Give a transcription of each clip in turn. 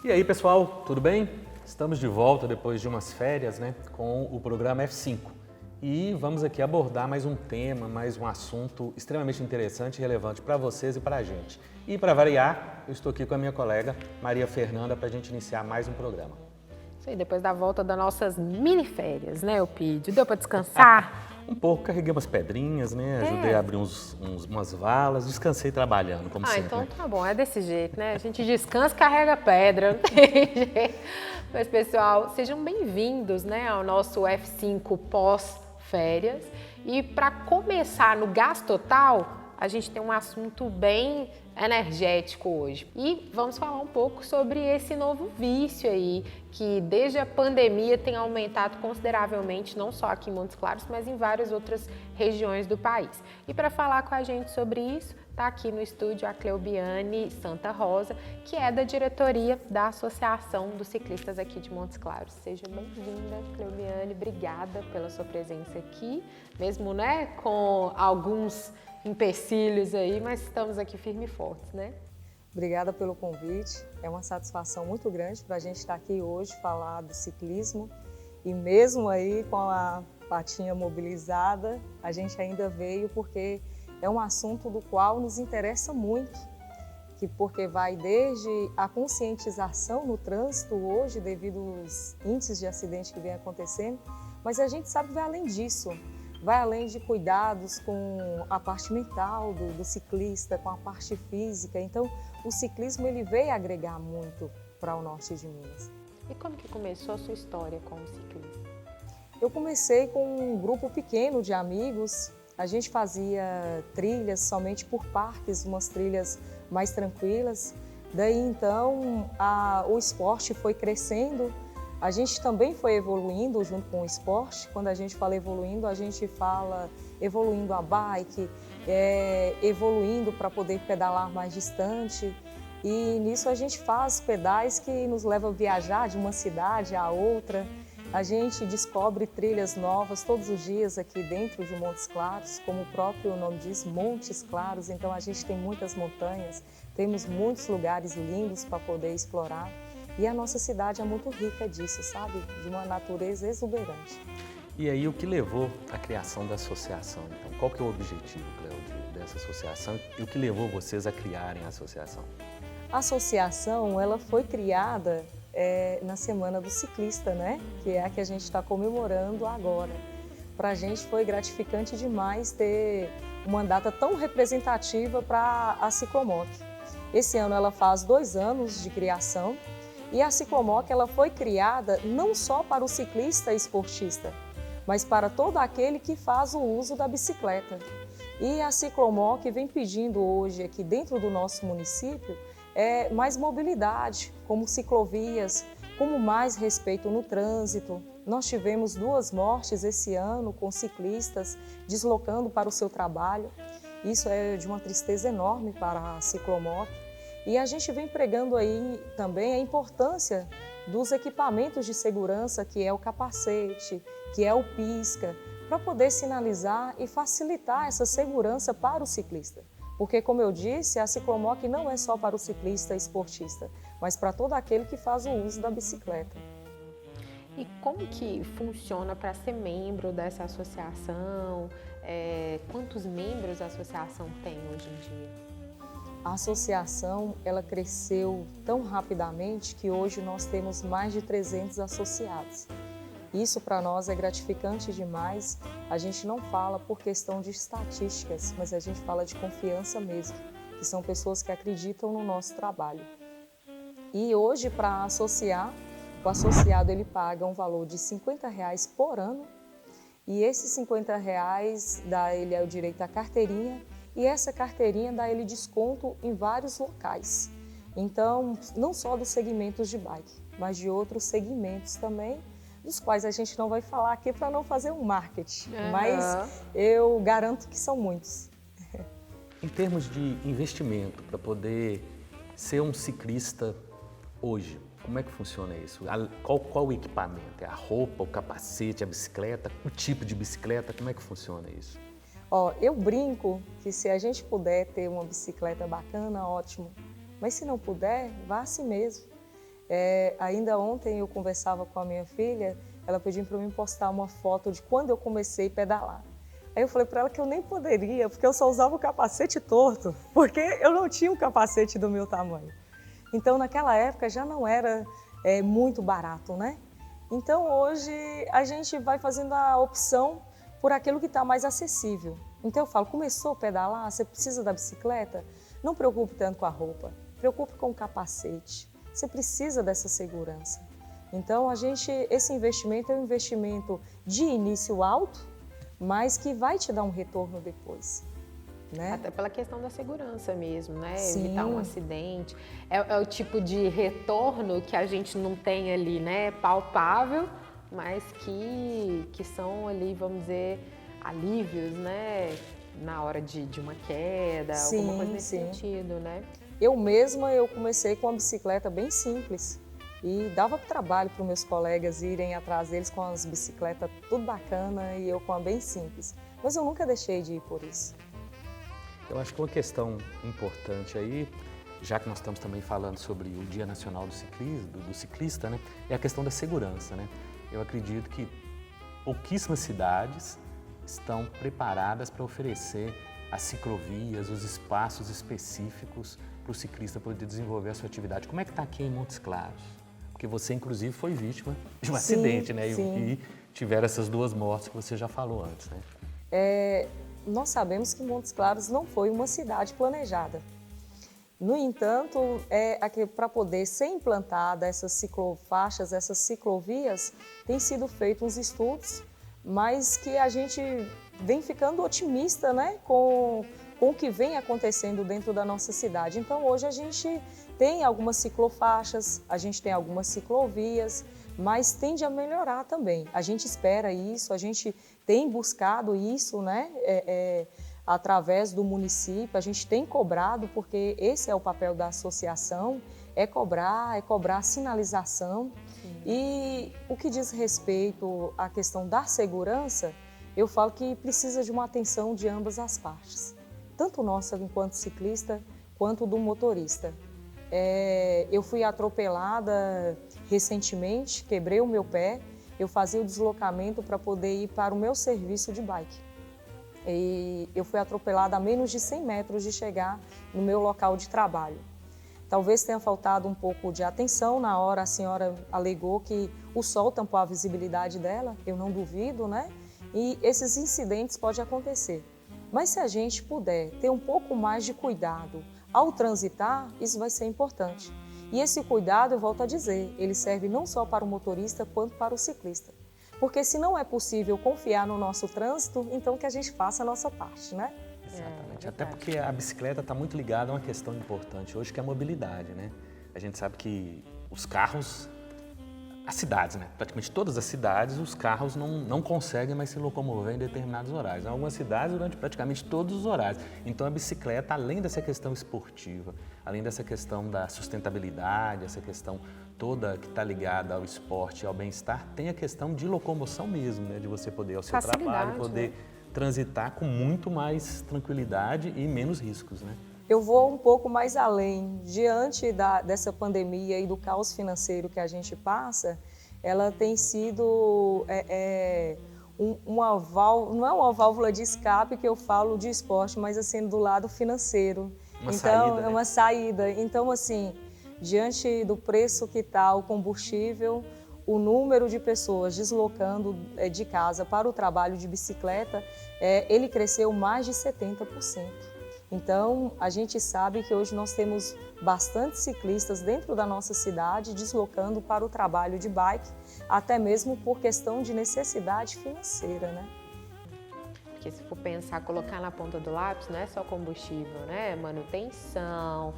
E aí, pessoal, tudo bem? Estamos de volta depois de umas férias, né, com o programa F5. E vamos aqui abordar mais um tema, mais um assunto extremamente interessante e relevante para vocês e para a gente. E para variar, eu estou aqui com a minha colega Maria Fernanda para a gente iniciar mais um programa. Isso aí, depois da volta das nossas mini férias, né, Eupídio? Deu para descansar? Um pouco, carreguei umas pedrinhas, né? Ajudei a abrir umas valas, descansei trabalhando, como sempre. Então tá bom, é desse jeito, né? A gente descansa e carrega pedra, não tem jeito. Mas, pessoal, sejam bem-vindos, né, ao nosso F5 pós-férias. E para começar no gás total, a gente tem um assunto bem energético hoje. E vamos falar um pouco sobre esse novo vício aí, que desde a pandemia tem aumentado consideravelmente, não só aqui em Montes Claros, mas em várias outras regiões do país. E para falar com a gente sobre isso, está aqui no estúdio a Cleubiane Santa Rosa, que é da diretoria da Associação dos Ciclistas aqui de Montes Claros. Seja bem-vinda, Cleubiane, obrigada pela sua presença aqui, mesmo, né, com alguns empecilhos aí, mas estamos aqui firmes e fortes, né? Obrigada pelo convite, é uma satisfação muito grande para a gente estar aqui hoje, falar do ciclismo e mesmo aí com a patinha mobilizada, a gente ainda veio porque é um assunto do qual nos interessa muito, porque vai desde a conscientização no trânsito hoje devido aos índices de acidente que vem acontecendo, mas a gente sabe que vai além disso. Vai além de cuidados com a parte mental do ciclista, com a parte física. Então, o ciclismo ele veio agregar muito para o norte de Minas. E como que começou a sua história com o ciclismo? Eu comecei com um grupo pequeno de amigos. A gente fazia trilhas somente por parques, umas trilhas mais tranquilas. Daí, então, o esporte foi crescendo. A gente também foi evoluindo junto com o esporte. Quando a gente fala evoluindo, a gente fala evoluindo a bike, evoluindo para poder pedalar mais distante. E nisso a gente faz pedais que nos levam a viajar de uma cidade a outra. A gente descobre trilhas novas todos os dias aqui dentro de Montes Claros, como o próprio nome diz, Montes Claros. Então a gente tem muitas montanhas, temos muitos lugares lindos para poder explorar. E a nossa cidade é muito rica disso, sabe? De uma natureza exuberante. E aí, o que levou à criação da associação? Então, qual que é o objetivo, Cleudio, dessa associação e o que levou vocês a criarem a associação? A associação, ela foi criada na Semana do Ciclista, né? Que é a que a gente está comemorando agora. Para a gente foi gratificante demais ter uma data tão representativa para a Ciclomoc. Esse ano ela faz 2 anos de criação. E a Ciclomoc ela foi criada não só para o ciclista esportista, mas para todo aquele que faz o uso da bicicleta. E a Ciclomoc vem pedindo hoje aqui dentro do nosso município mais mobilidade, como ciclovias, como mais respeito no trânsito. Nós tivemos 2 mortes esse ano com ciclistas deslocando para o seu trabalho. Isso é de uma tristeza enorme para a Ciclomoc. E a gente vem pregando aí também a importância dos equipamentos de segurança, que é o capacete, que é o pisca, para poder sinalizar e facilitar essa segurança para o ciclista. Porque, como eu disse, a Ciclomoc não é só para o ciclista esportista, mas para todo aquele que faz o uso da bicicleta. E como que funciona para ser membro dessa associação? Quantos membros a associação tem hoje em dia? A associação ela cresceu tão rapidamente que hoje nós temos mais de 300 associados. Isso para nós é gratificante demais. A gente não fala por questão de estatísticas, mas a gente fala de confiança mesmo, que são pessoas que acreditam no nosso trabalho. E hoje, para associar, o associado ele paga um valor de R$ 50 por ano e esses R$ 50 dá ele o direito à carteirinha. E essa carteirinha dá ele desconto em vários locais. Então, não só dos segmentos de bike, mas de outros segmentos também, dos quais a gente não vai falar aqui para não fazer um marketing. Mas eu garanto que são muitos. Em termos de investimento para poder ser um ciclista hoje, como é que funciona isso? Qual o equipamento? É a roupa, o capacete, a bicicleta, o tipo de bicicleta? Como é que funciona isso? Eu brinco que se a gente puder ter uma bicicleta bacana, ótimo. Mas se não puder, vá assim mesmo. Ainda ontem eu conversava com a minha filha, ela pediu para mim postar uma foto de quando eu comecei a pedalar. Aí eu falei para ela que eu nem poderia, porque eu só usava o capacete torto, porque eu não tinha um capacete do meu tamanho. Então, naquela época já não era muito barato, né? Então, hoje a gente vai fazendo a opção por aquilo que está mais acessível. Então, eu falo, começou a pedalar, você precisa da bicicleta? Não preocupe tanto com a roupa, preocupe com o capacete. Você precisa dessa segurança. Então, esse investimento é um investimento de início alto, mas que vai te dar um retorno depois. Né? Até pela questão da segurança mesmo, né? Sim. Evitar um acidente. É o tipo de retorno que a gente não tem ali, né? Palpável, mas que são ali, vamos dizer, alívios, né? Na hora de uma queda, sim, alguma coisa nesse sim. sentido, né? Eu comecei com uma bicicleta bem simples e dava trabalho para os meus colegas irem atrás deles com as bicicletas tudo bacana e eu com a bem simples. Mas eu nunca deixei de ir por isso. Eu acho que uma questão importante aí, já que nós estamos também falando sobre o Dia Nacional do Ciclista, né, é a questão da segurança, né? Eu acredito que pouquíssimas cidades estão preparadas para oferecer as ciclovias, os espaços específicos para o ciclista poder desenvolver a sua atividade. Como é que está aqui em Montes Claros? Porque você, inclusive, foi vítima de um acidente, né? E tiveram essas 2 mortes que você já falou antes, né? Nós sabemos que Montes Claros não foi uma cidade planejada. No entanto, para poder ser implantada essas ciclofaixas, essas ciclovias, tem sido feitos uns estudos, mas que a gente vem ficando otimista, né, com o que vem acontecendo dentro da nossa cidade. Então, hoje a gente tem algumas ciclofaixas, a gente tem algumas ciclovias, mas tende a melhorar também. A gente espera isso, a gente tem buscado isso, né, através do município, a gente tem cobrado, porque esse é o papel da associação, é cobrar sinalização. Sim. E o que diz respeito à questão da segurança, eu falo que precisa de uma atenção de ambas as partes, tanto nossa enquanto ciclista, quanto do motorista. Eu fui atropelada recentemente, quebrei o meu pé, eu fazia o deslocamento para poder ir para o meu serviço de bike. E eu fui atropelada a menos de 100 metros de chegar no meu local de trabalho. Talvez tenha faltado um pouco de atenção na hora, a senhora alegou que o sol tampou a visibilidade dela, eu não duvido, né? E esses incidentes podem acontecer. Mas se a gente puder ter um pouco mais de cuidado ao transitar, isso vai ser importante. E esse cuidado, eu volto a dizer, ele serve não só para o motorista, quanto para o ciclista. Porque se não é possível confiar no nosso trânsito, então que a gente faça a nossa parte, né? Exatamente, até porque a bicicleta está muito ligada a uma questão importante hoje, que é a mobilidade, né? A gente sabe que os carros, as cidades, né? Praticamente todas as cidades, os carros não conseguem mais se locomover em determinados horários. Em algumas cidades, durante praticamente todos os horários. Então, a bicicleta, além dessa questão esportiva, além dessa questão da sustentabilidade, essa questão toda que está ligada ao esporte e ao bem-estar, tem a questão de locomoção mesmo, né? De você poder ir ao seu trabalho, poder transitar com muito mais tranquilidade e menos riscos, né? Eu vou um pouco mais além. Diante dessa pandemia e do caos financeiro que a gente passa, ela tem sido não é uma válvula de escape que eu falo de esporte, mas assim, do lado financeiro. Saída, é uma saída. Então, assim, diante do preço que está o combustível, o número de pessoas deslocando de casa para o trabalho de bicicleta, ele cresceu mais de 70%. Então, a gente sabe que hoje nós temos bastante ciclistas dentro da nossa cidade deslocando para o trabalho de bike, até mesmo por questão de necessidade financeira, né? Porque se for pensar, colocar na ponta do lápis, não é só combustível, né? Manutenção,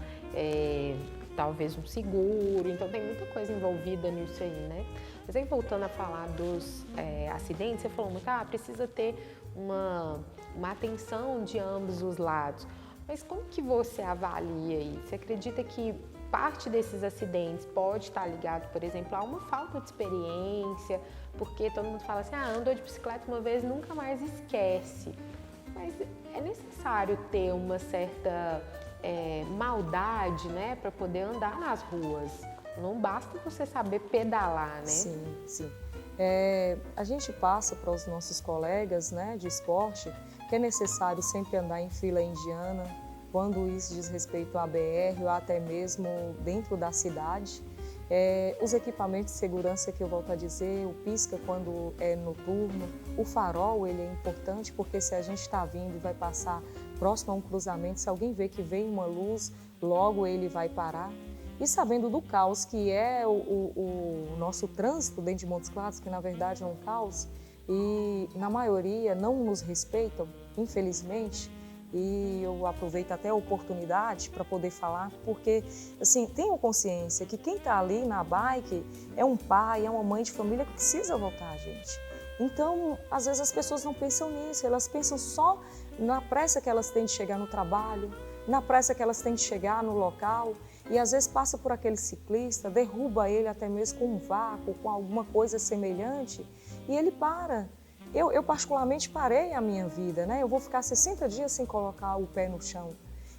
talvez um seguro, então tem muita coisa envolvida nisso aí, né? Mas aí voltando a falar dos acidentes, você falou muito, precisa ter uma atenção de ambos os lados. Mas como que você avalia isso? Você acredita que parte desses acidentes pode estar ligado, por exemplo, a uma falta de experiência? Porque todo mundo fala assim, andou de bicicleta uma vez, nunca mais esquece. Mas é necessário ter uma certa maldade, né, para poder andar nas ruas. não basta você saber pedalar, né? Sim, sim. A gente passa para os nossos colegas, né, de esporte que é necessário sempre andar em fila indiana, quando isso diz respeito à BR ou até mesmo dentro da cidade. Os equipamentos de segurança que eu volto a dizer, o pisca quando é noturno, o farol ele é importante porque se a gente está vindo e vai passar próximo a um cruzamento, se alguém vê que vem uma luz, logo ele vai parar. E sabendo do caos que é o nosso trânsito dentro de Montes Claros, que na verdade é um caos, e na maioria não nos respeitam, infelizmente, e eu aproveito até a oportunidade para poder falar, porque assim, tenham consciência que quem está ali na bike é um pai, é uma mãe de família que precisa voltar, gente. Então, às vezes as pessoas não pensam nisso, elas pensam só na pressa que elas têm de chegar no trabalho, na pressa que elas têm de chegar no local, e às vezes passa por aquele ciclista, derruba ele até mesmo com um vácuo, com alguma coisa semelhante, e ele para. Eu particularmente parei a minha vida, né? Eu vou ficar 60 dias sem colocar o pé no chão.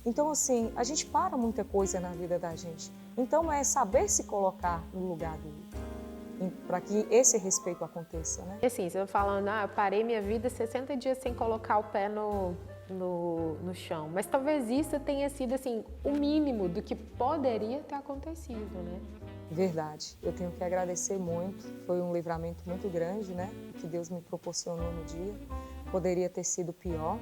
Então, assim, a gente para muita coisa na vida da gente. Então, é saber se colocar no lugar do outro, para que esse respeito aconteça, né? E assim, você vai falando, eu parei minha vida 60 dias sem colocar o pé no chão. Mas talvez isso tenha sido, assim, o mínimo do que poderia ter acontecido, né? Verdade. Eu tenho que agradecer muito. Foi um livramento muito grande, né? Que Deus me proporcionou no dia. Poderia ter sido pior.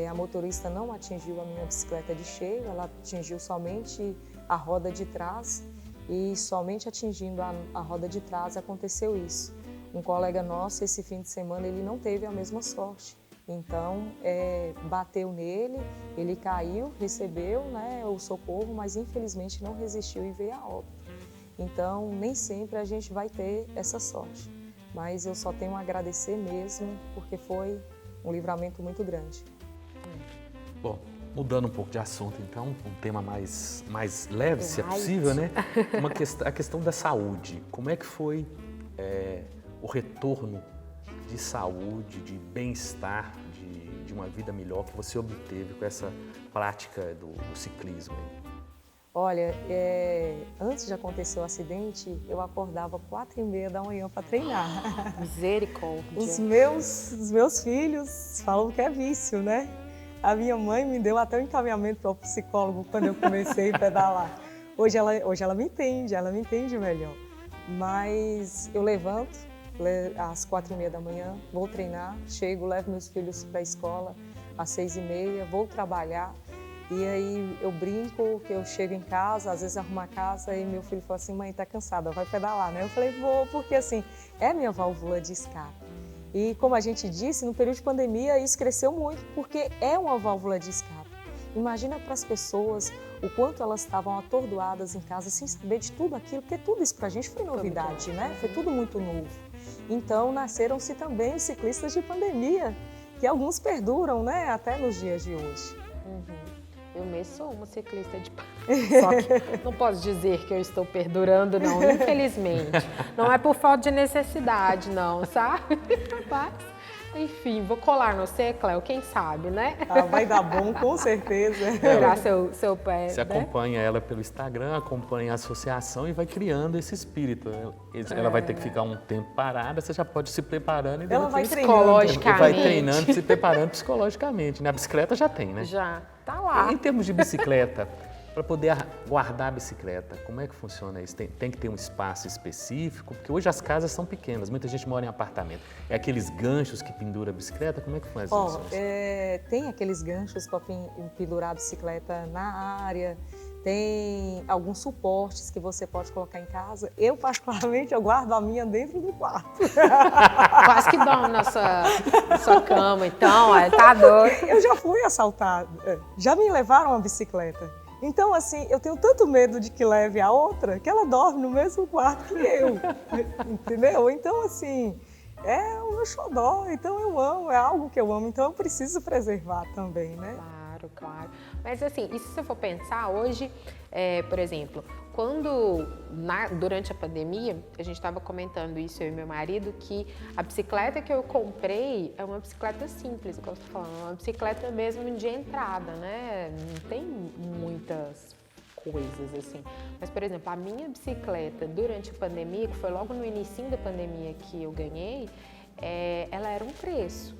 A motorista não atingiu a minha bicicleta de cheio, ela atingiu somente a roda de trás e somente atingindo a roda de trás aconteceu isso. Um colega nosso, esse fim de semana, ele não teve a mesma sorte. Então, bateu nele, ele caiu, recebeu, né, o socorro, mas infelizmente não resistiu e veio a óbito. Então, nem sempre a gente vai ter essa sorte, mas eu só tenho a agradecer mesmo, porque foi um livramento muito grande. Bom, mudando um pouco de assunto, então, um tema mais leve, se é possível, né? A questão da saúde. Como é que foi o retorno de saúde, de bem-estar, de uma vida melhor que você obteve com essa prática do ciclismo aí? Olha, antes de acontecer o acidente, eu acordava 4h30 da manhã para treinar. Misericórdia. Os meus filhos falam que é vício, né? A minha mãe me deu até um encaminhamento para o psicólogo quando eu comecei a pedalar. Hoje ela me entende melhor. Mas eu levanto às 4h30 da manhã, vou treinar, chego, levo meus filhos para a escola às 6h30, vou trabalhar. E aí eu brinco que eu chego em casa, às vezes arrumo a casa e meu filho fala assim, mãe, tá cansada, vai pedalar, né? Eu falei, vou, porque assim, é minha válvula de escape. E como a gente disse, no período de pandemia isso cresceu muito, porque é uma válvula de escape. Imagina para as pessoas o quanto elas estavam atordoadas em casa, sem saber de tudo aquilo, porque tudo isso para a gente foi novidade, né? Foi tudo muito novo. Então nasceram-se também os ciclistas de pandemia, que alguns perduram, né? Até nos dias de hoje. Eu mesmo sou uma ciclista de pandemia, só que não posso dizer que eu estou perdurando, não, infelizmente. Não é por falta de necessidade, não, sabe? Mas, enfim, vou colar no você, Cléo, quem sabe, né? Vai dar bom, com certeza. Tirar seu pé, Você acompanha ela pelo Instagram, acompanha a associação e vai criando esse espírito. Ela vai ter que ficar um tempo parada, você já pode se preparando. E ela vai psicologicamente. Vai treinando, se preparando psicologicamente. Né? A bicicleta já tem, né? Já, tá lá. Em termos de bicicleta, para poder guardar a bicicleta, como é que funciona isso? Tem que ter um espaço específico? Porque hoje as casas são pequenas, muita gente mora em apartamento. É aqueles ganchos que pendura a bicicleta? Como é que faz isso? Tem aqueles ganchos para pendurar a bicicleta na área, tem alguns suportes que você pode colocar em casa. Eu, particularmente, eu guardo a minha dentro do quarto. Quase que dorme na sua cama, então, tá doido. Eu já fui assaltada, já me levaram a bicicleta. Então, assim, eu tenho tanto medo de que leve a outra, que ela dorme no mesmo quarto que eu, entendeu? Então, assim, é o meu xodó, então eu amo, é algo que eu amo, então eu preciso preservar também, né? Claro. Mas assim, e se você for pensar hoje, por exemplo, durante a pandemia, a gente estava comentando isso, eu e meu marido, que a bicicleta que eu comprei é uma bicicleta simples, como eu estou falando, uma bicicleta mesmo de entrada, né? Não tem muitas coisas, assim. Mas, por exemplo, a minha bicicleta, durante a pandemia, que foi logo no início da pandemia que eu ganhei, ela era um preço.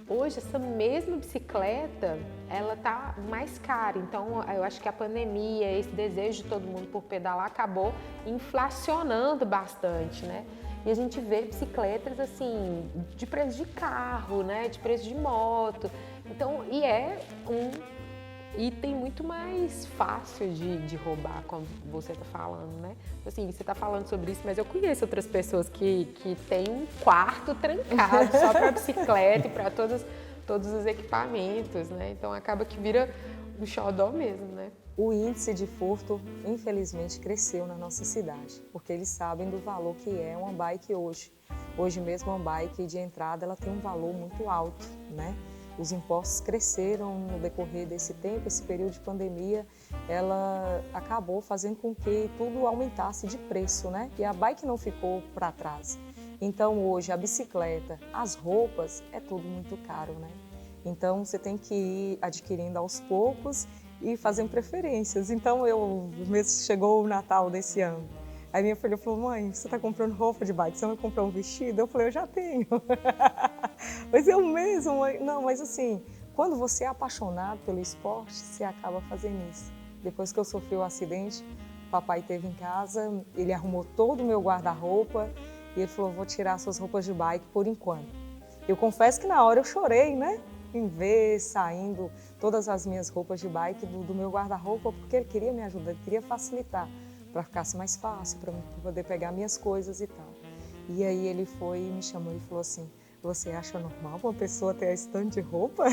Hoje, essa mesma bicicleta, ela tá mais cara. Então, eu acho que a pandemia, esse desejo de todo mundo por pedalar, acabou inflacionando bastante, né? E a gente vê bicicletas, assim, de preço de carro, né? De preço de moto. Então, e é um item muito mais fácil de roubar, como você está falando, né? Assim, você está falando sobre isso, mas eu conheço outras pessoas que têm um quarto trancado só para bicicleta e para todos os equipamentos, né? Então acaba que vira um xodó mesmo, né? O índice de furto, infelizmente, cresceu na nossa cidade, porque eles sabem do valor que é uma bike hoje. Hoje mesmo, uma bike de entrada, ela tem um valor muito alto, né? Os impostos cresceram no decorrer desse tempo, esse período de pandemia, ela acabou fazendo com que tudo aumentasse de preço, né? E a bike não ficou para trás. Então, hoje, a bicicleta, as roupas, é tudo muito caro, né? Então, você tem que ir adquirindo aos poucos e fazendo preferências. Então, chegou o Natal desse ano. Aí minha filha falou, mãe, você está comprando roupa de bike, você vai comprar um vestido? Eu falei, eu já tenho. Mas eu mesmo, mãe. Não, mas assim, quando você é apaixonado pelo esporte, você acaba fazendo isso. Depois que eu sofri o acidente, o papai esteve em casa, ele arrumou todo o meu guarda-roupa e ele falou, vou tirar suas roupas de bike por enquanto. Eu confesso que na hora eu chorei, né? Em ver saindo todas as minhas roupas de bike do meu guarda-roupa, porque ele queria me ajudar, ele queria facilitar, para ficasse mais fácil, para poder pegar minhas coisas e tal. E aí ele foi e me chamou e falou assim, você acha normal uma pessoa ter esse tanto de roupa?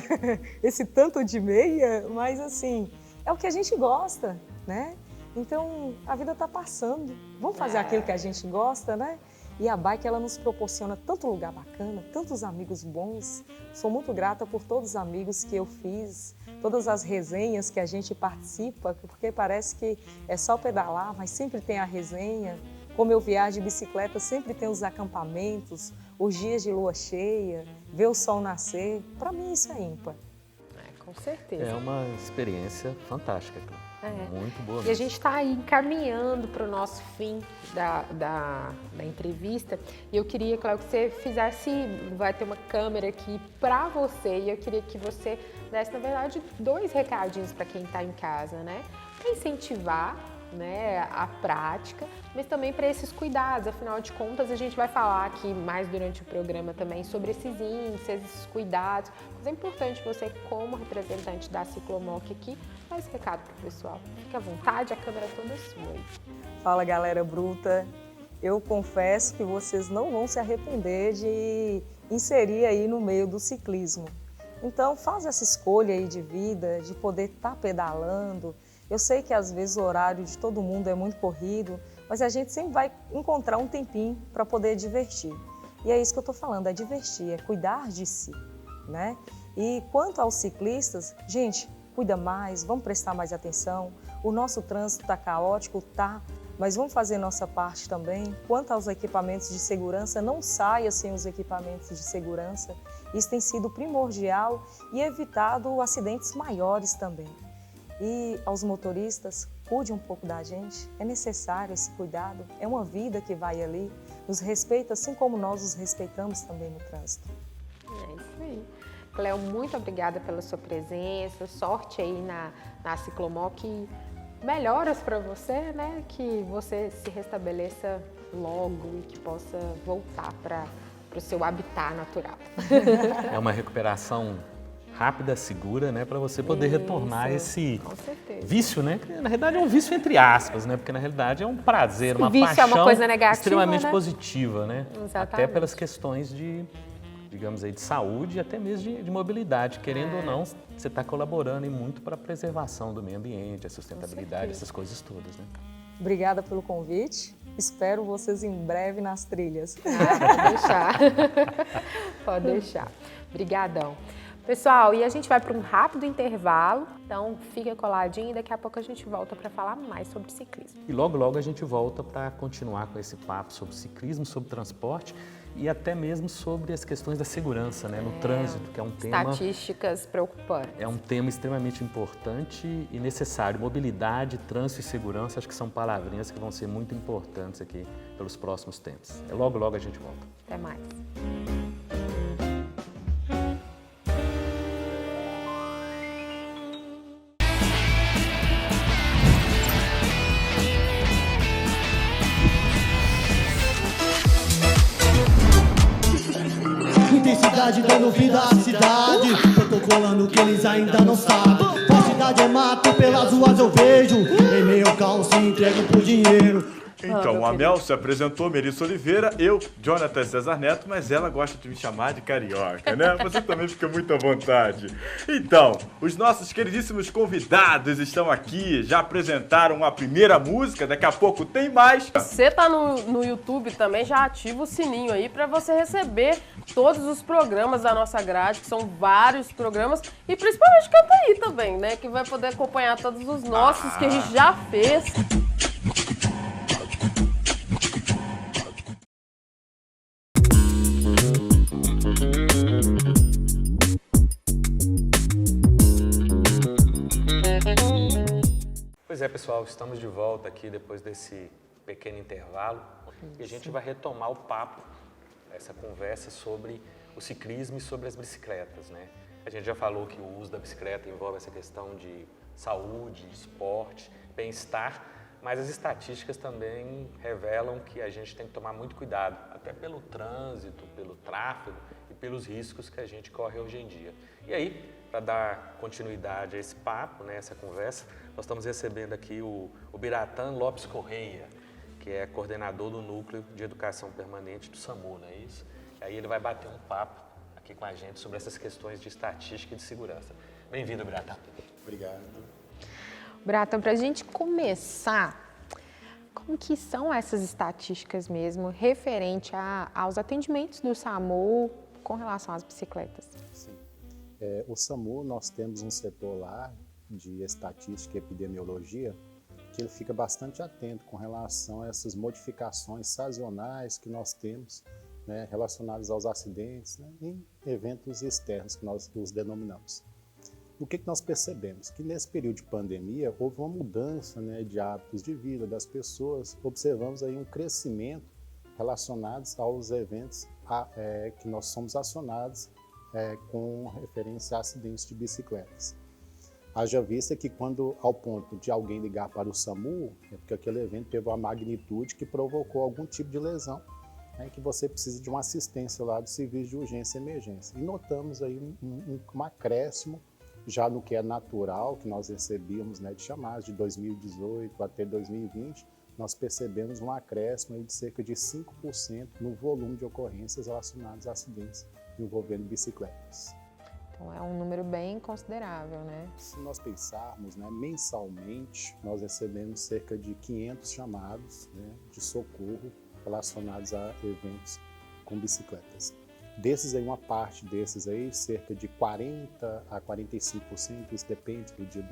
Esse tanto de meia? Mas assim, é o que a gente gosta, né? Então, a vida está passando. Vamos fazer aquilo que a gente gosta, né? E a bike, ela nos proporciona tanto lugar bacana, tantos amigos bons. Sou muito grata por todos os amigos que eu fiz, todas as resenhas que a gente participa, porque parece que é só pedalar, mas sempre tem a resenha. Como eu viajo de bicicleta, sempre tem os acampamentos, os dias de lua cheia, ver o sol nascer. Para mim, isso é ímpar. Com certeza. É uma experiência fantástica, muito boa mesmo. E a gente está aí encaminhando para o nosso fim da entrevista. E eu queria, Cléo, que você fizesse, vai ter uma câmera aqui para você, e eu queria que você desse, na verdade, 2 recadinhos para quem está em casa, né? Para incentivar, né, a prática, mas também para esses cuidados. Afinal de contas, a gente vai falar aqui mais durante o programa também sobre esses índices, esses cuidados. Mas é importante você, como representante da Ciclomoc aqui, dar esse recado para o pessoal. Fique à vontade, a câmera toda sua aí. Fala, galera bruta. Eu confesso que vocês não vão se arrepender de inserir aí no meio do ciclismo. Então, faz essa escolha aí de vida, de poder estar pedalando. Eu sei que às vezes o horário de todo mundo é muito corrido, mas a gente sempre vai encontrar um tempinho para poder divertir. E é isso que eu estou falando, é divertir, é cuidar de si, né? E quanto aos ciclistas, gente, cuida mais, vamos prestar mais atenção. O nosso trânsito está caótico, tá, mas vamos fazer nossa parte também. Quanto aos equipamentos de segurança, não saia sem os equipamentos de segurança. Isso tem sido primordial e evitado acidentes maiores também. E aos motoristas, cuide um pouco da gente, é necessário esse cuidado, é uma vida que vai ali, nos respeita assim como nós os respeitamos também no trânsito. É isso aí. Cléo, muito obrigada pela sua presença, sorte aí na Ciclomoc, melhoras para você, né? Que você se restabeleça logo e que possa voltar para o seu habitat natural. É uma recuperação rápida, segura, né, para você poder retornar esse vício, né? Que, na realidade é um vício entre aspas, né? Porque na realidade é um prazer, uma vício paixão é uma coisa negativa, extremamente né? positiva, né? Exatamente. Até pelas questões de, digamos aí, de saúde e até mesmo de mobilidade. Querendo ou não, você está colaborando muito para a preservação do meio ambiente, a sustentabilidade, essas coisas todas, né? Obrigada pelo convite. Espero vocês em breve nas trilhas. Pode deixar. Pode deixar. Obrigadão. Pessoal, e a gente vai para um rápido intervalo, então fica coladinho e daqui a pouco a gente volta para falar mais sobre ciclismo. E logo a gente volta para continuar com esse papo sobre ciclismo, sobre transporte e até mesmo sobre as questões da segurança, né, no trânsito, que é um tema... Estatísticas preocupantes. É um tema extremamente importante e necessário. Mobilidade, trânsito e segurança, acho que são palavrinhas que vão ser muito importantes aqui pelos próximos tempos. Logo a gente volta. Até mais. Intensidade dando vida à cidade, protocolando que eles ainda não sabem. Falsidade é mato, pelas ruas eu vejo, em meio ao caos se entregam por dinheiro. Então, a Mel se apresentou, Melissa Oliveira, eu, Jonathan César Neto, mas ela gosta de me chamar de carioca, né? Você também fica muito à vontade. Então, os nossos queridíssimos convidados estão aqui, já apresentaram a primeira música, daqui a pouco tem mais. Você tá no YouTube também, já ativa o sininho aí para você receber todos os programas da nossa grade, que são vários programas, e principalmente Canta Aí também, né? Que vai poder acompanhar todos os nossos que a gente já fez. Pois é, pessoal, estamos de volta aqui depois desse pequeno intervalo e a gente vai retomar o papo, essa conversa sobre o ciclismo e sobre as bicicletas, né? A gente já falou que o uso da bicicleta envolve essa questão de saúde, esporte, bem-estar, mas as estatísticas também revelam que a gente tem que tomar muito cuidado, até pelo trânsito, pelo tráfego e pelos riscos que a gente corre hoje em dia. E aí, para dar continuidade a esse papo, né, essa conversa, nós estamos recebendo aqui o Biratã Lopes Correia, que é coordenador do Núcleo de Educação Permanente do SAMU, não é isso? E aí ele vai bater um papo aqui com a gente sobre essas questões de estatística e de segurança. Bem-vindo, Biratã. Obrigado. Biratã, para a gente começar, como que são essas estatísticas mesmo referente aos atendimentos do SAMU com relação às bicicletas? Sim. O SAMU, nós temos um setor lá de estatística e epidemiologia que ele fica bastante atento com relação a essas modificações sazonais que nós temos, né, relacionadas aos acidentes, né, em eventos externos que nós os denominamos. O que nós percebemos? Que nesse período de pandemia houve uma mudança, né, de hábitos de vida das pessoas, observamos aí um crescimento relacionados aos eventos que nós somos acionados com referência a acidentes de bicicletas. Haja vista que quando, ao ponto de alguém ligar para o SAMU, é porque aquele evento teve uma magnitude que provocou algum tipo de lesão, né, que você precisa de uma assistência lá do serviço de urgência e emergência. E notamos aí um acréscimo já no que é natural, que nós recebíamos, né, de chamadas de 2018 até 2020, nós percebemos um acréscimo aí de cerca de 5% no volume de ocorrências relacionadas a acidentes envolvendo bicicletas. Então é um número bem considerável, né? Se nós pensarmos, né, mensalmente, nós recebemos cerca de 500 chamados, né, de socorro relacionados a eventos com bicicletas. Desses aí, uma parte desses aí, cerca de 40 a 45%, isso depende do dia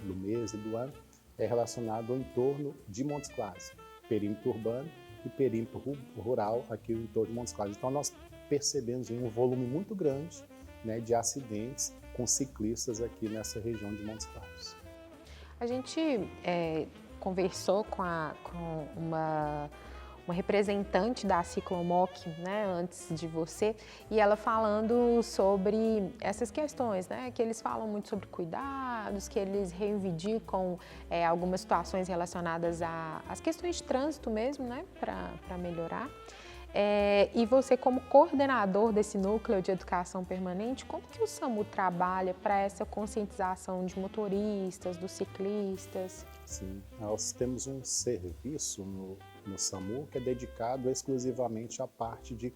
do mês e do ano, é relacionado ao entorno de Montes Claros, perímetro urbano e perímetro rural aqui no entorno de Montes Claros. Então nós percebemos um volume muito grande, né, de acidentes com ciclistas aqui nessa região de Montes Claros. A gente conversou com uma representante da Ciclomoc, né, antes de você, e ela falando sobre essas questões, né, que eles falam muito sobre cuidados, que eles reivindicam algumas situações relacionadas às questões de trânsito mesmo, né, para melhorar. E você, como coordenador desse núcleo de educação permanente, como que o SAMU trabalha para essa conscientização de motoristas, dos ciclistas? Sim, nós temos um serviço no SAMU que é dedicado exclusivamente à parte de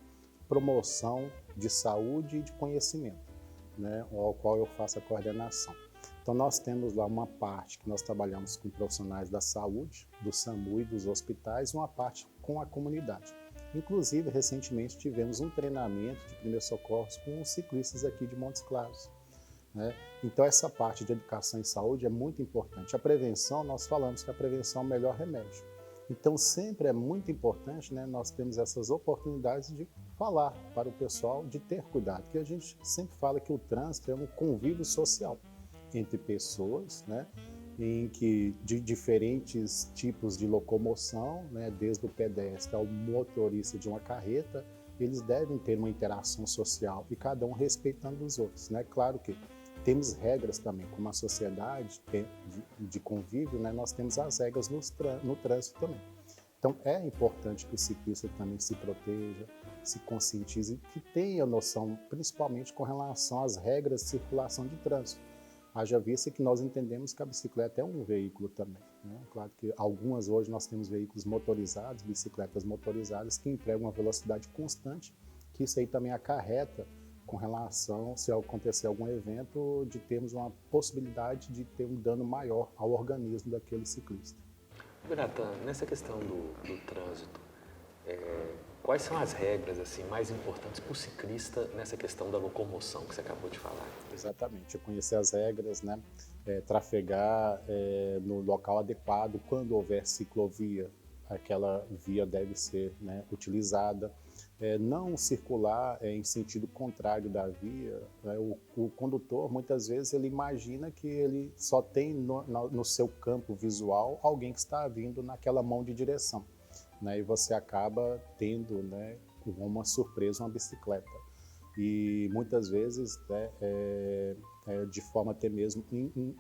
promoção de saúde e de conhecimento, né, ao qual eu faço a coordenação. Então nós temos lá uma parte que nós trabalhamos com profissionais da saúde, do SAMU e dos hospitais, e uma parte com a comunidade. Inclusive, recentemente tivemos um treinamento de primeiros socorros com os ciclistas aqui de Montes Claros, né? Então, essa parte de educação em saúde é muito importante. A prevenção, nós falamos que a prevenção é o melhor remédio. Então, sempre é muito importante, né, nós temos essas oportunidades de falar para o pessoal de ter cuidado, porque a gente sempre fala que o trânsito é um convívio social entre pessoas, né, em que de diferentes tipos de locomoção, né, desde o pedestre ao motorista de uma carreta, eles devem ter uma interação social e cada um respeitando os outros, né? Claro que temos regras também, como a sociedade de convívio, né, nós temos as regras no trânsito também. Então é importante que o ciclista também se proteja, se conscientize e tenha noção, principalmente com relação às regras de circulação de trânsito. Haja vista que nós entendemos que a bicicleta é um veículo também, né? Claro que algumas hoje nós temos veículos motorizados, bicicletas motorizadas que empregam uma velocidade constante, que isso aí também acarreta com relação, se acontecer algum evento, de termos uma possibilidade de ter um dano maior ao organismo daquele ciclista. Biratan, nessa questão do trânsito, quais são as regras assim, mais importantes para o ciclista nessa questão da locomoção que você acabou de falar? Exatamente, conhecer as regras, né? Trafegar no local adequado, quando houver ciclovia, aquela via deve ser, né, utilizada. Não circular em sentido contrário da via, né? O condutor, muitas vezes, ele imagina que ele só tem no seu campo visual alguém que está vindo naquela mão de direção, né? E você acaba tendo, né, uma surpresa, uma bicicleta. E muitas vezes, né, de forma até mesmo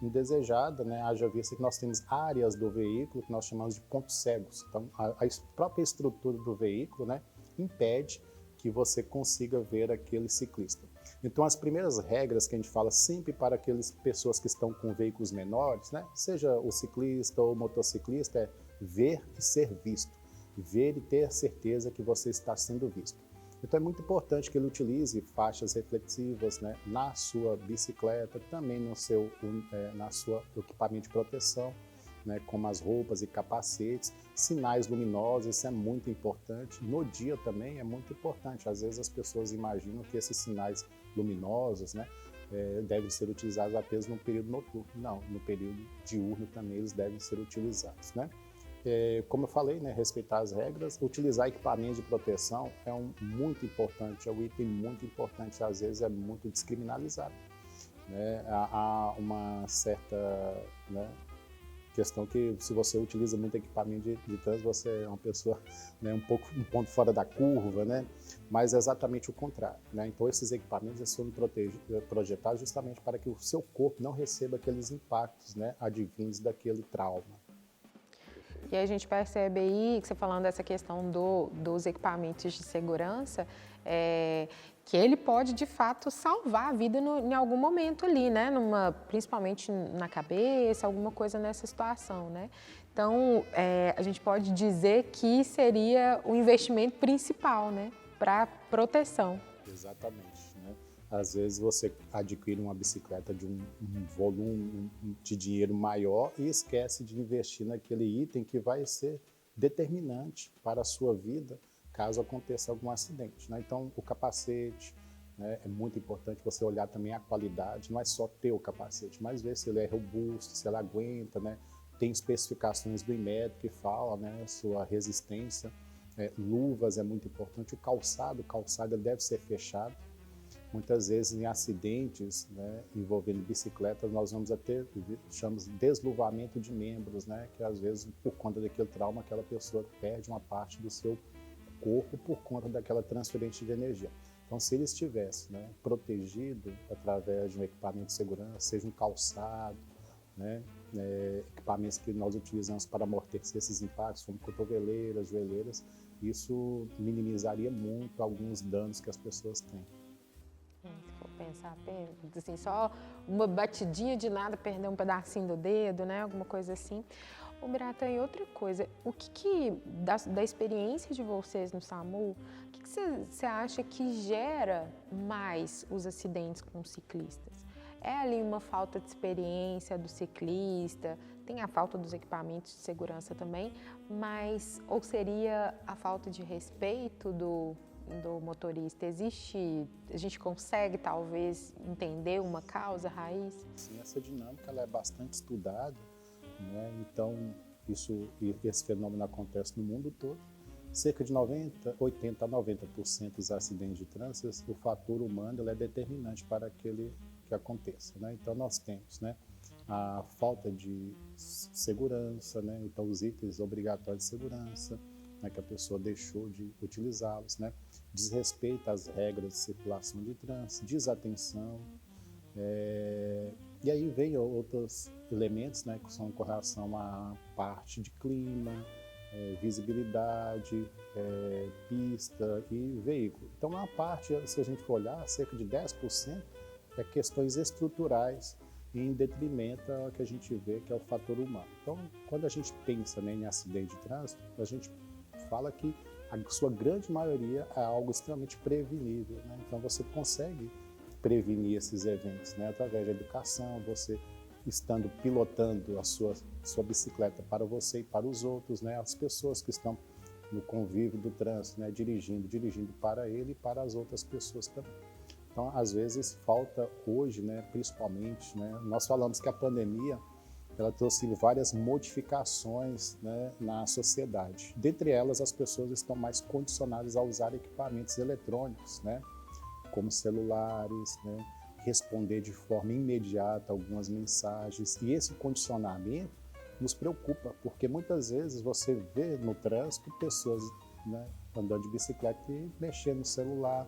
indesejada, né, haja vista que nós temos áreas do veículo que nós chamamos de pontos cegos. Então, a própria estrutura do veículo, né, impede que você consiga ver aquele ciclista. Então, as primeiras regras que a gente fala sempre para aquelas pessoas que estão com veículos menores, né, seja o ciclista ou o motociclista, é ver e ser visto. Ver e ter certeza que você está sendo visto. Então, é muito importante que ele utilize faixas reflexivas, né, na sua bicicleta, também no seu equipamento de proteção, né, como as roupas e capacetes, sinais luminosos, isso é muito importante. No dia também é muito importante. Às vezes as pessoas imaginam que esses sinais luminosos, né, devem ser utilizados apenas no período noturno. Não, no período diurno também eles devem ser utilizados, né? Como eu falei, né, respeitar as regras, utilizar equipamentos de proteção é muito importante, é um item muito importante, às vezes é muito descriminalizado, né? Há uma certa, né, questão que se você utiliza muito equipamento de trânsito, você é uma pessoa, né, um ponto fora da curva, né? Mas é exatamente o contrário, né? Então esses equipamentos foram projetados justamente para que o seu corpo não receba aqueles impactos, né, advindos daquele trauma. E a gente percebe aí, que você falando dessa questão dos equipamentos de segurança, que ele pode, de fato, salvar a vida em algum momento ali, né? Principalmente na cabeça, alguma coisa nessa situação, né? Então, a gente pode dizer que seria o investimento principal, né? Para proteção. Exatamente, né? Às vezes você adquire uma bicicleta de um volume de dinheiro maior e esquece de investir naquele item que vai ser determinante para a sua vida caso aconteça algum acidente, né? Então, o capacete, né, é muito importante você olhar também a qualidade, não é só ter o capacete, mas ver se ele é robusto, se ele aguenta, né? Tem especificações do Inmetro que fala, né, sua resistência, luvas é muito importante, o calçado deve ser fechado. Muitas vezes em acidentes, né, envolvendo bicicletas, nós vamos ter, chamamos de desluvamento de membros, né, que às vezes por conta daquele trauma aquela pessoa perde uma parte do seu corpo por conta daquela transferência de energia. Então, se ele estivesse, né, protegido através de um equipamento de segurança, seja um calçado, né, equipamentos que nós utilizamos para amortecer esses impactos, como cotoveleiras, joelheiras, isso minimizaria muito alguns danos que as pessoas têm. Se for pensar, assim, só uma batidinha de nada, perder um pedacinho do dedo, né? Alguma coisa assim. Ô, Biratan, e outra coisa, o que da experiência de vocês no SAMU, o que você acha que gera mais os acidentes com ciclistas? É ali uma falta de experiência do ciclista, tem a falta dos equipamentos de segurança também, mas ou seria a falta de respeito do motorista? A gente consegue talvez entender uma causa raiz? Sim, essa dinâmica ela é bastante estudada, né? Então esse fenômeno acontece no mundo todo. Cerca de 80 a 90% dos acidentes de trânsito, o fator humano ele é determinante para aquele que aconteça, né? Então nós temos, né, a falta de segurança, né? Então os itens obrigatórios de segurança, né, que a pessoa deixou de utilizá-los, né? Desrespeito às regras de circulação de trânsito, desatenção, e aí vem outros elementos, né, que são com relação à parte de clima, visibilidade, pista e veículo. Então a parte, se a gente for olhar, cerca de 10% é questões estruturais em detrimento ao que a gente vê que é o fator humano. Então quando a gente pensa, né, em acidente de trânsito, a gente fala que a sua grande maioria é algo extremamente prevenível, né? Então você consegue prevenir esses eventos, né, através da educação, você estando pilotando a sua bicicleta para você e para os outros, né, as pessoas que estão no convívio do trânsito, né, dirigindo para ele e para as outras pessoas também. Então, às vezes, falta hoje, né, principalmente, né, nós falamos que a pandemia ela trouxe várias modificações, né, na sociedade. Dentre elas, as pessoas estão mais condicionadas a usar equipamentos eletrônicos, né, como celulares, né, responder de forma imediata algumas mensagens. E esse condicionamento nos preocupa, porque muitas vezes você vê no trânsito pessoas, né, andando de bicicleta e mexendo no celular,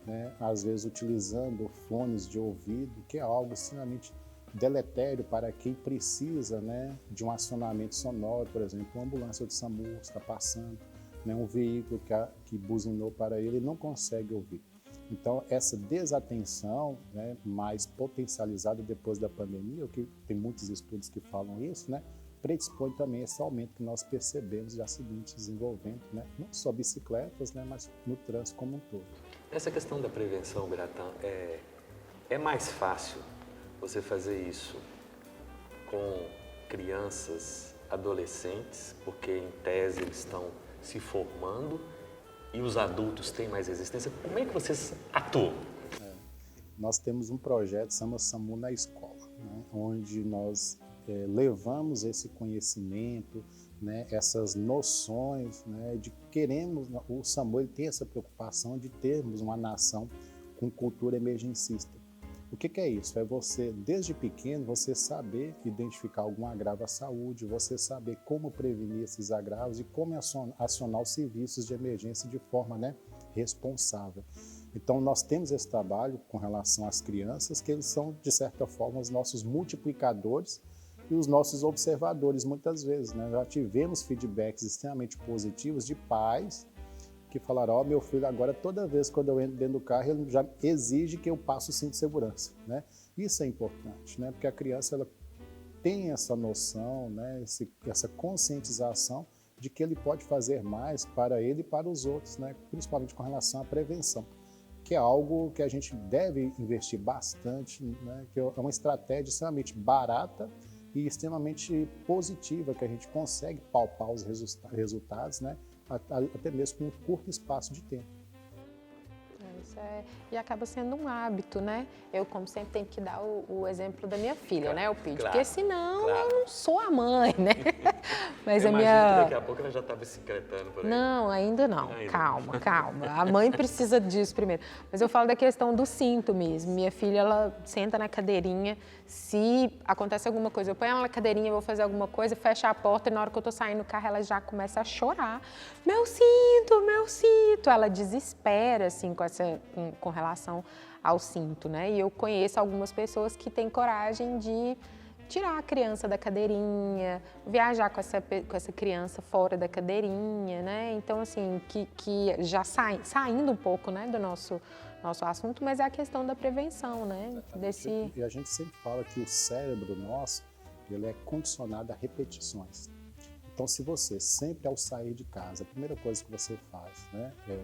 né, às vezes utilizando fones de ouvido, que é algo extremamente deletério para quem precisa, né, de um acionamento sonoro, por exemplo, uma ambulância do SAMU está passando, né, um veículo que buzinou para ele e não consegue ouvir. Então, essa desatenção, né, mais potencializada depois da pandemia, o que tem muitos estudos que falam isso, né, predispõe também esse aumento que nós percebemos de acidentes envolvendo, né, não só bicicletas, né, mas no trânsito como um todo. Essa questão da prevenção, Biratã, é mais fácil você fazer isso com crianças, adolescentes, porque em tese eles estão se formando e os adultos têm mais resistência. Como é que vocês atuam? Nós temos um projeto, chama SAMU na Escola, né, onde nós levamos esse conhecimento, né, essas noções, né, de queremos, o SAMU ele tem essa preocupação de termos uma nação com cultura emergencista. O que é isso? É você, desde pequeno, você saber identificar algum agravo à saúde, você saber como prevenir esses agravos e como acionar os serviços de emergência de forma, né, responsável. Então, nós temos esse trabalho com relação às crianças, que eles são, de certa forma, os nossos multiplicadores e os nossos observadores, muitas vezes, né? Já tivemos feedbacks extremamente positivos de pais que falaram, ó, meu filho agora toda vez quando eu entro dentro do carro, ele já exige que eu passe o cinto de segurança, né? Isso é importante, né? Porque a criança, ela tem essa noção, né? Essa conscientização de que ele pode fazer mais para ele e para os outros, né? Principalmente com relação à prevenção, que é algo que a gente deve investir bastante, né? Que é uma estratégia extremamente barata e extremamente positiva, que a gente consegue palpar os resultados, né? Até mesmo com um curto espaço de tempo. E acaba sendo um hábito, né? Eu, como sempre, tenho que dar o exemplo da minha filha, né, o Pete? Claro, porque senão claro. eu não sou a mãe, né? Mas Eu a imagino minha... que daqui a pouco ela já está bicicletando por aí. Não, ainda não. Ainda. Calma. A mãe precisa disso primeiro. Mas eu falo da questão do cinto mesmo. Minha filha, ela senta na cadeirinha. Se acontece alguma coisa, eu ponho ela na cadeirinha, vou fazer alguma coisa, fecha a porta e na hora que eu tô saindo do carro, ela já começa a chorar. Meu cinto, meu cinto. Ela desespera, assim, com relação ao cinto, né? E eu conheço algumas pessoas que têm coragem de tirar a criança da cadeirinha, viajar com essa criança fora da cadeirinha, né? Então, assim, que já saindo um pouco, né, do nosso assunto, mas é a questão da prevenção, né? E a gente sempre fala que o cérebro nosso, ele é condicionado a repetições. Então, se você sempre ao sair de casa, a primeira coisa que você faz, né, é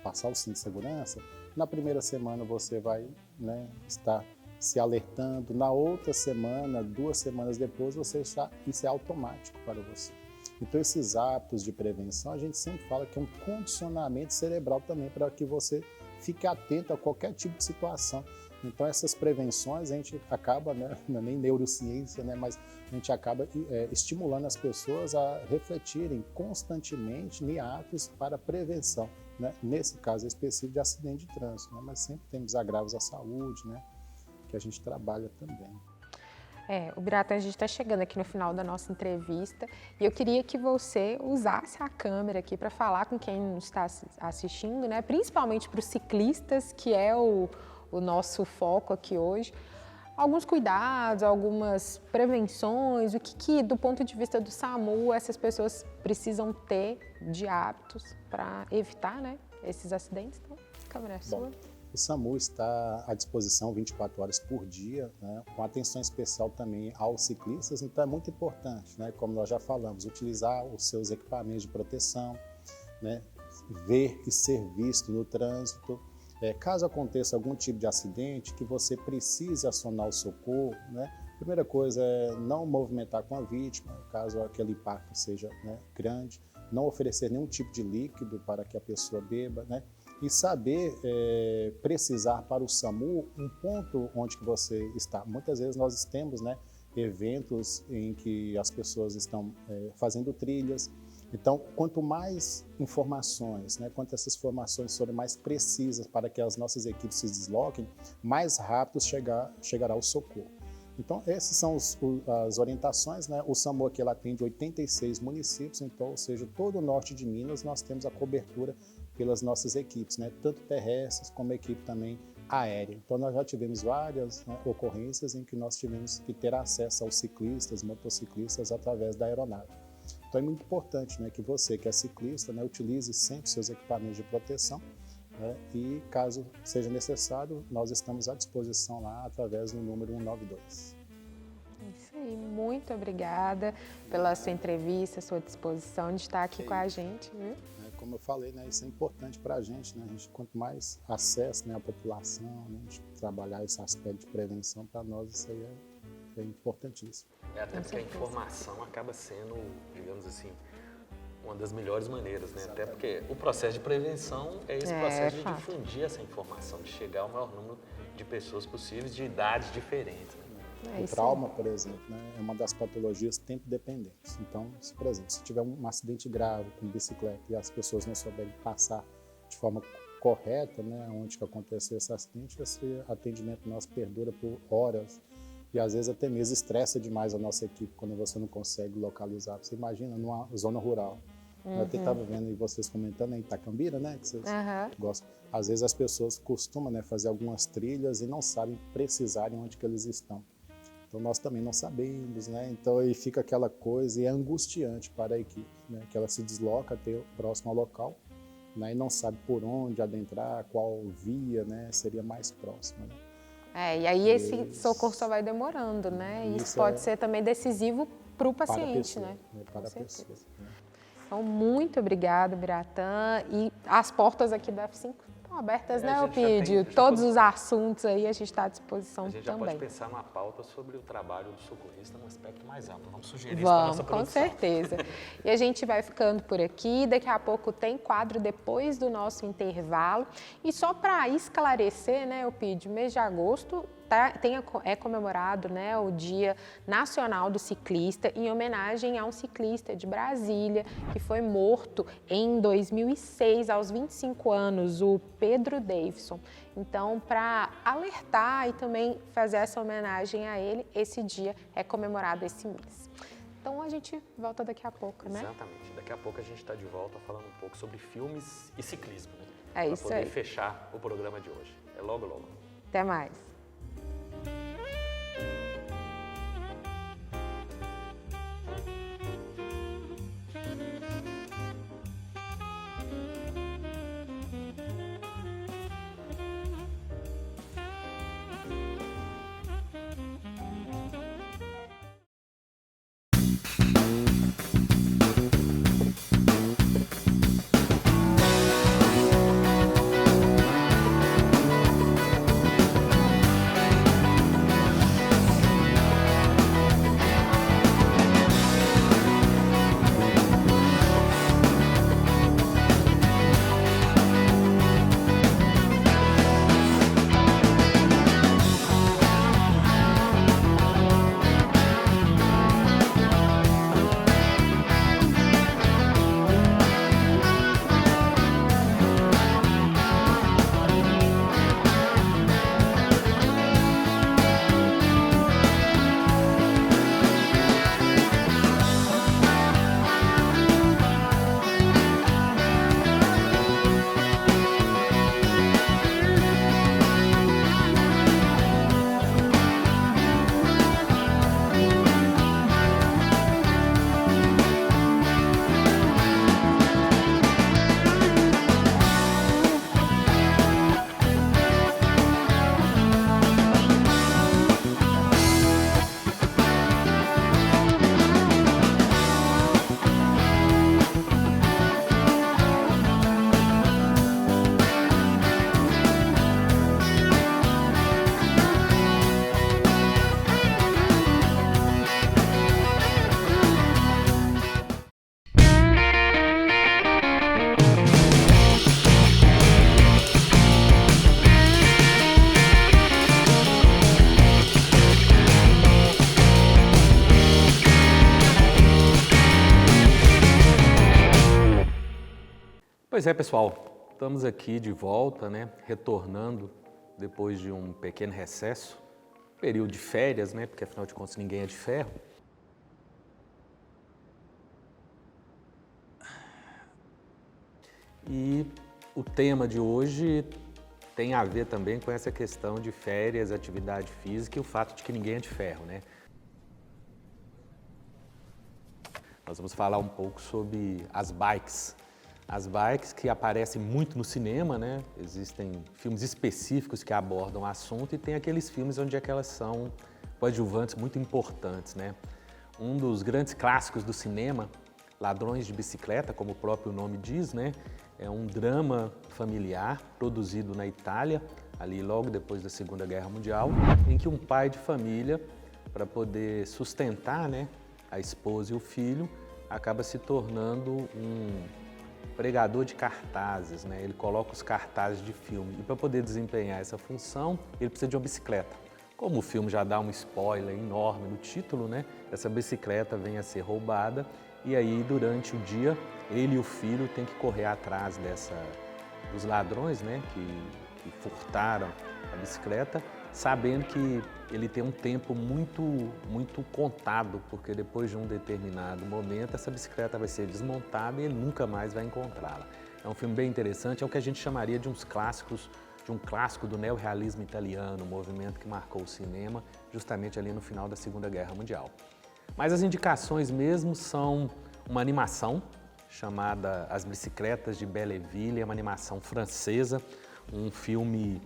passar o cinto de segurança, na primeira semana você vai, né, estar se alertando. Na outra semana, 2 semanas depois, isso é automático para você. Então, esses hábitos de prevenção, a gente sempre fala que é um condicionamento cerebral também para que você fique atento a qualquer tipo de situação. Então, essas prevenções, a gente acaba, né, não é nem neurociência, né, mas a gente acaba estimulando as pessoas a refletirem constantemente em atos para prevenção, né, nesse caso específico de acidente de trânsito, né, mas sempre temos agravos à saúde, né, que a gente trabalha também. O Biratã, a gente está chegando aqui no final da nossa entrevista e eu queria que você usasse a câmera aqui para falar com quem está assistindo, né? Principalmente para os ciclistas, que é o nosso foco aqui hoje. Alguns cuidados, algumas prevenções, o que do ponto de vista do SAMU essas pessoas precisam ter de hábitos para evitar, né, esses acidentes. Então, a câmera é sua. O SAMU está à disposição 24 horas por dia, né, com atenção especial também aos ciclistas, então é muito importante, né, como nós já falamos, utilizar os seus equipamentos de proteção, né, ver e ser visto no trânsito. Caso aconteça algum tipo de acidente que você precise acionar o socorro, né, a primeira coisa é não movimentar com a vítima, caso aquele impacto seja, né, grande, não oferecer nenhum tipo de líquido para que a pessoa beba, né, e saber precisar para o SAMU um ponto onde que você está. Muitas vezes nós temos, né, eventos em que as pessoas estão fazendo trilhas. Então, quanto mais informações, né, quanto essas informações forem mais precisas para que as nossas equipes se desloquem, mais rápido chegará o socorro. Então, essas são as orientações, né? O SAMU aqui ela atende 86 municípios, então, ou seja, todo o norte de Minas nós temos a cobertura pelas nossas equipes, né? Tanto terrestres como a equipe também aérea. Então, nós já tivemos várias, né, ocorrências em que nós tivemos que ter acesso aos ciclistas, motociclistas, através da aeronave. Então, é muito importante, né, que você, que é ciclista, né, utilize sempre seus equipamentos de proteção, né, e, caso seja necessário, nós estamos à disposição lá através do número 192. Isso aí, muito obrigada pela sua entrevista, sua disposição de estar aqui com a gente, viu? Como eu falei, né, isso é importante para a gente, né? Quanto mais acesso, né, à população, né, a gente trabalhar esse aspecto de prevenção, para nós isso aí é importantíssimo. Até porque a informação acaba sendo, digamos assim, uma das melhores maneiras, né? Até porque o processo de prevenção é esse processo de difundir essa informação, de chegar ao maior número de pessoas possíveis, de idades diferentes, né? O trauma, por exemplo, né, é uma das patologias tempo-dependentes. Então, por exemplo, se tiver um acidente grave com bicicleta e as pessoas não souberem passar de forma correta, né, onde que aconteceu esse acidente, esse atendimento nosso perdura por horas e às vezes até mesmo estressa demais a nossa equipe quando você não consegue localizar. Você imagina numa zona rural. Eu até estava vendo vocês comentando em Itacambira, né, que vocês gostam. Às vezes as pessoas costumam, né, fazer algumas trilhas e não sabem precisarem onde que eles estão. Então, nós também não sabemos, né? Então, aí fica aquela coisa e é angustiante para a equipe, né? Que ela se desloca até próximo ao local, né? E não sabe por onde adentrar, qual via, né, seria mais próxima, né? E aí esse socorro só vai demorando, né? E isso pode ser também decisivo para o paciente, né? Para a pessoa. Né? Então, muito obrigada, Biratã. E as portas aqui da F5 estão abertas, né, Opídio? Todos os assuntos aí a gente está à disposição também. A gente já pode pensar numa pauta sobre o trabalho do socorrista num aspecto mais amplo. Vamos sugerir isso para a nossa produção. Com certeza. E a gente vai ficando por aqui. Daqui a pouco tem quadro depois do nosso intervalo. E só para esclarecer, né, Opídio, mês de agosto é comemorado, né, o Dia Nacional do Ciclista, em homenagem a um ciclista de Brasília que foi morto em 2006, aos 25 anos, o Pedro Davidson. Então, para alertar e também fazer essa homenagem a ele, esse dia é comemorado esse mês. Então, a gente volta daqui a pouco, né? Exatamente. Daqui a pouco a gente está de volta falando um pouco sobre filmes e ciclismo, né? É isso aí. Para poder fechar o programa de hoje. É logo, logo. Até mais. Pois é, pessoal, estamos aqui de volta, né? Retornando depois de um pequeno recesso, período de férias, né? Porque afinal de contas ninguém é de ferro. E o tema de hoje tem a ver também com essa questão de férias, atividade física e o fato de que ninguém é de ferro, né? Nós vamos falar um pouco sobre as bikes. As bikes que aparecem muito no cinema, né? Existem filmes específicos que abordam o assunto e tem aqueles filmes onde é que elas são coadjuvantes muito importantes, né? Um dos grandes clássicos do cinema, Ladrões de Bicicleta, como o próprio nome diz, né? É um drama familiar produzido na Itália, ali logo depois da Segunda Guerra Mundial, em que um pai de família, para poder sustentar, né, a esposa e o filho, acaba se tornando um pregador de cartazes, né? Ele coloca os cartazes de filme e para poder desempenhar essa função, ele precisa de uma bicicleta. Como o filme já dá um spoiler enorme no título, né? Essa bicicleta vem a ser roubada e aí durante o dia ele e o filho têm que correr atrás dos ladrões, né? Que furtaram a bicicleta, sabendo que ele tem um tempo muito contado, porque depois de um determinado momento essa bicicleta vai ser desmontada e ele nunca mais vai encontrá-la. É um filme bem interessante, é o que a gente chamaria de um clássico do neorrealismo italiano, um movimento que marcou o cinema justamente ali no final da Segunda Guerra Mundial. Mas as indicações mesmo são uma animação chamada As Bicicletas de Belleville, é uma animação francesa, um filme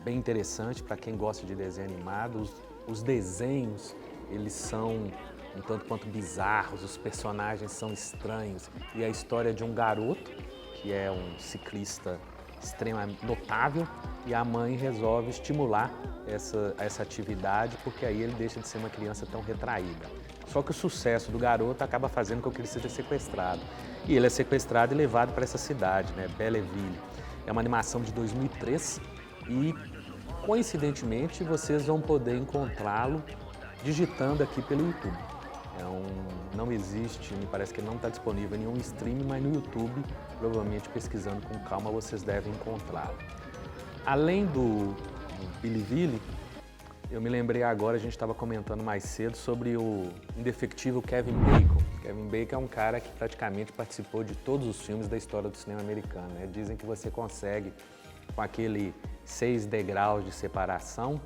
bem interessante para quem gosta de desenho animado. Os desenhos, eles são um tanto quanto bizarros, os personagens são estranhos e a história de um garoto, que é um ciclista extremamente notável, e a mãe resolve estimular essa atividade porque aí ele deixa de ser uma criança tão retraída. Só que o sucesso do garoto acaba fazendo com que ele seja sequestrado. E ele é sequestrado e levado para essa cidade, né, Belleville. É uma animação de 2003 e, coincidentemente, vocês vão poder encontrá-lo digitando aqui pelo YouTube. Não existe, me parece que não está disponível em nenhum stream, mas no YouTube, provavelmente pesquisando com calma, vocês devem encontrá-lo. Além do Belleville, eu me lembrei agora, a gente estava comentando mais cedo sobre o indefectível Kevin Bacon. Kevin Bacon é um cara que praticamente participou de todos os filmes da história do cinema americano, né? Dizem que você consegue, com aquele 6 degraus de separação,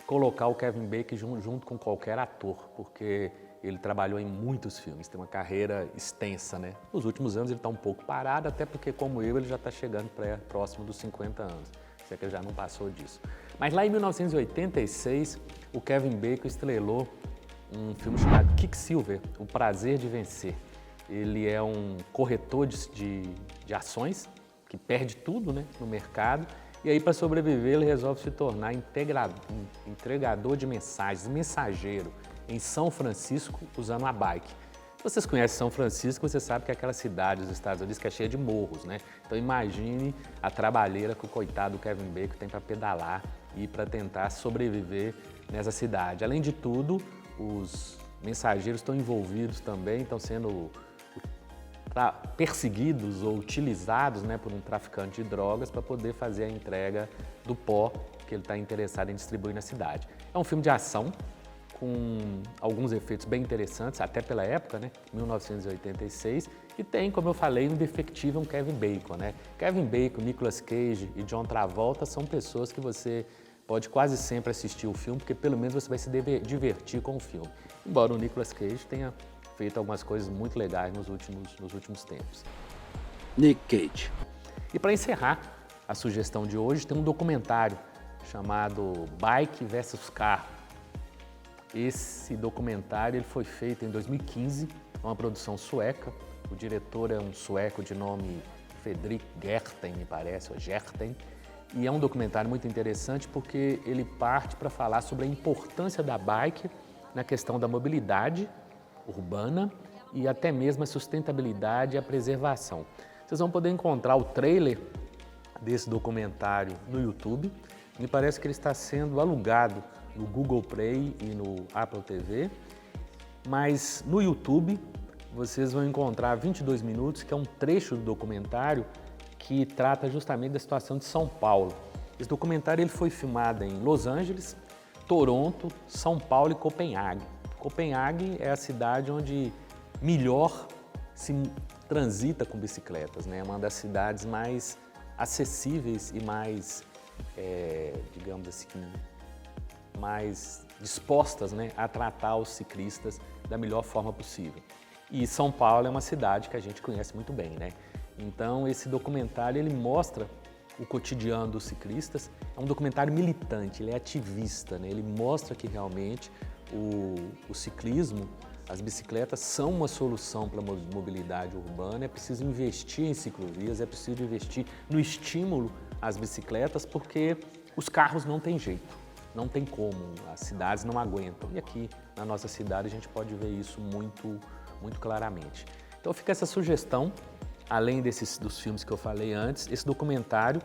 colocar o Kevin Bacon junto com qualquer ator, porque ele trabalhou em muitos filmes, tem uma carreira extensa, né? Nos últimos anos ele está um pouco parado, até porque, como eu, ele já está chegando próximo dos 50 anos, se é que ele já não passou disso. Mas lá em 1986, o Kevin Bacon estrelou um filme chamado Quicksilver, O Prazer de Vencer. Ele é um corretor de ações, que perde tudo, né, no mercado, e aí para sobreviver ele resolve se tornar entregador de mensagens, mensageiro, em São Francisco, usando a bike. Se vocês conhecem São Francisco, você sabe que é aquela cidade dos Estados Unidos que é cheia de morros, né? Então imagine a trabalheira que o coitado do Kevin Bacon tem para pedalar e para tentar sobreviver nessa cidade. Além de tudo, os mensageiros estão envolvidos também, estão sendo perseguidos ou utilizados, né, por um traficante de drogas para poder fazer a entrega do pó que ele está interessado em distribuir na cidade. É um filme de ação com alguns efeitos bem interessantes, até pela época, né, 1986, e tem, como eu falei, um indefectível Kevin Bacon, né? Kevin Bacon, Nicolas Cage e John Travolta são pessoas que você pode quase sempre assistir o filme, porque pelo menos você vai se divertir com o filme. Embora o Nicolas Cage tenha feito algumas coisas muito legais nos últimos tempos. Nick Cage. E para encerrar a sugestão de hoje, tem um documentário chamado Bike vs Carro. Esse documentário ele foi feito em 2015, é uma produção sueca. O diretor é um sueco de nome Fredrik Gertten, me parece, ou Gerten. E é um documentário muito interessante porque ele parte para falar sobre a importância da bike na questão da mobilidade urbana e até mesmo a sustentabilidade e a preservação. Vocês vão poder encontrar o trailer desse documentário no YouTube. Me parece que ele está sendo alugado no Google Play e no Apple TV, mas no YouTube vocês vão encontrar 22 minutos, que é um trecho do documentário que trata justamente da situação de São Paulo. Esse documentário ele foi filmado em Los Angeles, Toronto, São Paulo e Copenhague. Copenhague é a cidade onde melhor se transita com bicicletas, né? É uma das cidades mais acessíveis e mais, digamos assim, mais dispostas, né, a tratar os ciclistas da melhor forma possível. E São Paulo é uma cidade que a gente conhece muito bem, né? Então esse documentário ele mostra o cotidiano dos ciclistas. É um documentário militante, ele é ativista, né? Ele mostra que realmente o ciclismo, as bicicletas são uma solução para a mobilidade urbana. É preciso investir em ciclovias, é preciso investir no estímulo às bicicletas, porque os carros não têm jeito, não tem como, as cidades não aguentam. E aqui na nossa cidade a gente pode ver isso muito claramente. Então fica essa sugestão, além dos filmes que eu falei antes, esse documentário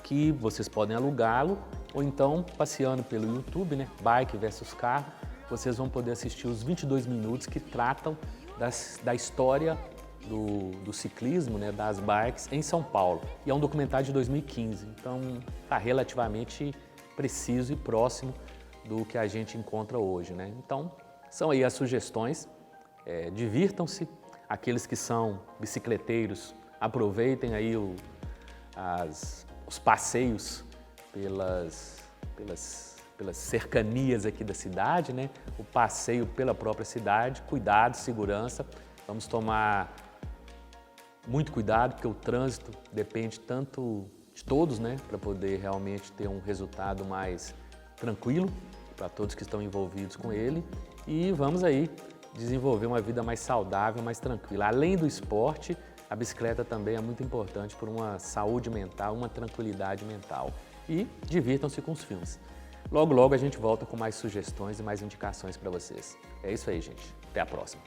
que vocês podem alugá-lo ou então passeando pelo YouTube, né? Bike versus carro, vocês vão poder assistir os 22 minutos que tratam da história do ciclismo, né? Das bikes em São Paulo. E é um documentário de 2015, então está relativamente preciso e próximo do que a gente encontra hoje, né? Então são aí as sugestões, divirtam-se. Aqueles que são bicicleteiros, aproveitem aí os passeios pelas cercanias aqui da cidade, né? O passeio pela própria cidade, cuidado, segurança. Vamos tomar muito cuidado, porque o trânsito depende tanto de todos, né? Para poder realmente ter um resultado mais tranquilo para todos que estão envolvidos com ele. E vamos aí desenvolver uma vida mais saudável, mais tranquila. Além do esporte, a bicicleta também é muito importante por uma saúde mental, uma tranquilidade mental. E divirtam-se com os filmes. Logo, logo a gente volta com mais sugestões e mais indicações para vocês. É isso aí, gente. Até a próxima.